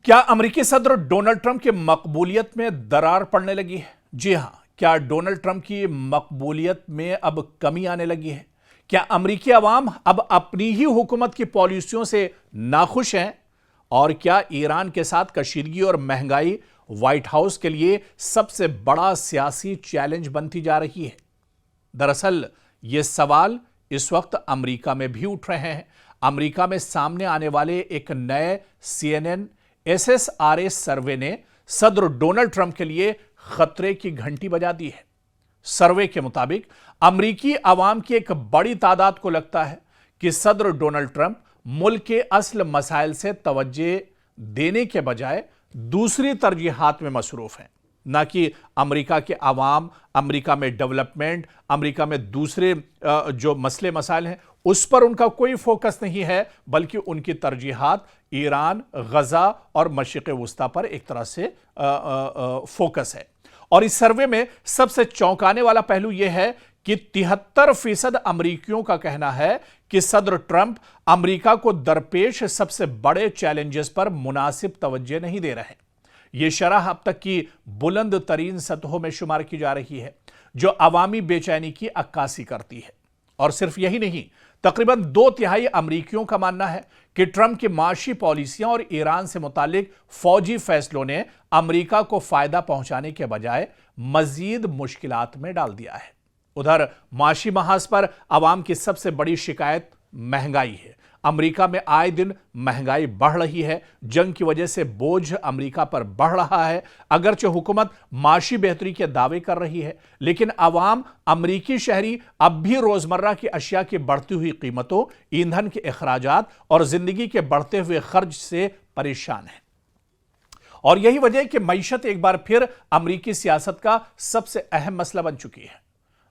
क्या अमेरिकी सदर डोनाल्ड ट्रंप की मकबूलियत में दरार पड़ने लगी है? जी हां, क्या डोनाल्ड ट्रंप की मकबूलियत में अब कमी आने लगी है? क्या अमेरिकी अवाम अब अपनी ही हुकूमत की पॉलिसियों से नाखुश हैं? और क्या ईरान के साथ कशीदगी और महंगाई व्हाइट हाउस के लिए सबसे बड़ा सियासी चैलेंज बनती जा रही है? दरअसल ये सवाल इस वक्त अमेरिका में भी उठ रहे हैं। अमेरिका में सामने आने वाले एक नए CNN SSRA सर्वे ने सदर डोनाल्ड ट्रंप के लिए खतरे की घंटी बजा दी है। सर्वे के मुताबिक अमेरिकी अवाम की एक बड़ी तादाद को लगता है कि सदर डोनाल्ड ट्रंप मुल्क के असल मसाइल से तवज्जो देने के बजाय दूसरी तरजीहात में मसरूफ हैं। ना कि अमेरिका के अवाम, अमेरिका में डेवलपमेंट, अमेरिका में दूसरे जो मसले मसाइल हैं उस पर उनका कोई फोकस नहीं है, बल्कि उनकी तरजीहात ईरान, गजा और मशरिक़ वुस्ता पर एक तरह से फोकस है। और इस सर्वे में सबसे चौंकाने वाला पहलू यह है कि 73% अमेरिकियों का कहना है कि सदर ट्रंप अमेरिका को दरपेश सबसे बड़े चैलेंजेस पर मुनासिब तवज्जो नहीं दे रहे। यह शरह अब तक की बुलंद तरीन सतहों में शुमार की जा रही है, जो अवामी बेचैनी की अक्कासी करती है। और सिर्फ यही नहीं, तकरीबन 2/3 अमेरिकियों का मानना है कि ट्रंप की माशी पॉलिसियां और ईरान से मुतालिक फौजी फैसलों ने अमेरिका को फायदा पहुंचाने के बजाय मजीद मुश्किलात में डाल दिया है। उधर माशी महाज पर अवाम की सबसे बड़ी शिकायत महंगाई है। अमेरिका में आए दिन महंगाई बढ़ रही है। जंग की वजह से बोझ अमेरिका पर बढ़ रहा है। अगरचे हुकूमत माशी बेहतरी के दावे कर रही है, लेकिन अवाम, अमेरिकी शहरी अब भी रोजमर्रा की अशिया की बढ़ती हुई कीमतों, ईंधन के अखराजात और जिंदगी के बढ़ते हुए खर्च से परेशान है। और यही वजह है कि मईशत एक बार फिर अमेरिकी सियासत का सबसे अहम मसला बन चुकी है।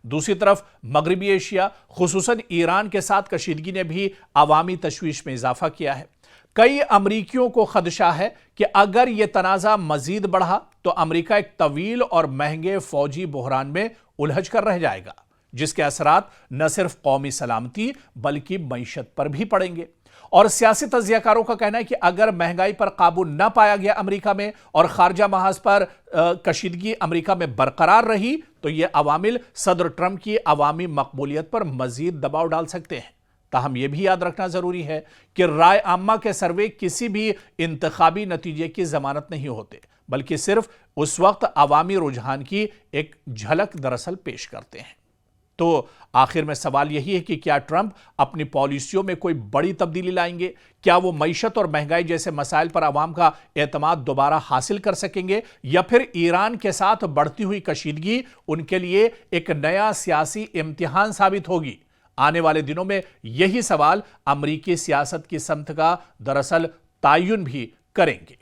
दूसरी तरफ मगरबी एशिया, खुसूसन ईरान के साथ कशीदगी ने भी अवामी तशवीश में इजाफा किया है। कई अमरीकियों को खदशा है कि अगर यह तनाज़ा मजीद बढ़ा तो अमेरिका एक तवील और महंगे फौजी बहरान में उलझ कर रह जाएगा, जिसके असरात न सिर्फ कौमी सलामती बल्कि मईशत पर भी पड़ेंगे। और सियासी तज्जियाकारों का कहना है कि अगर महंगाई पर काबू न पाया गया अमेरिका में और खारजा महाज पर कशीदगी अमेरिका में बरकरार रही, तो यह अवामिल सदर ट्रंप की अवामी मकबूलियत पर मजीद दबाव डाल सकते हैं। ताहम यह भी याद रखना जरूरी है कि राय आम्मा के सर्वे किसी भी इंतखाबी नतीजे की जमानत नहीं होते, बल्कि सिर्फ उस वक्त अवामी रुझान की एक झलक दरअसल पेश करते हैं। तो आखिर में सवाल यही है कि क्या ट्रंप अपनी पॉलिसियों में कोई बड़ी तब्दीली लाएंगे? क्या वो मईशत और महंगाई जैसे मसाइल पर आवाम का एतमाद दोबारा हासिल कर सकेंगे, या फिर ईरान के साथ बढ़ती हुई कशीदगी उनके लिए एक नया सियासी इम्तिहान साबित होगी? आने वाले दिनों में यही सवाल अमेरिकी सियासत की समत का दरअसल तायुन भी करेंगे।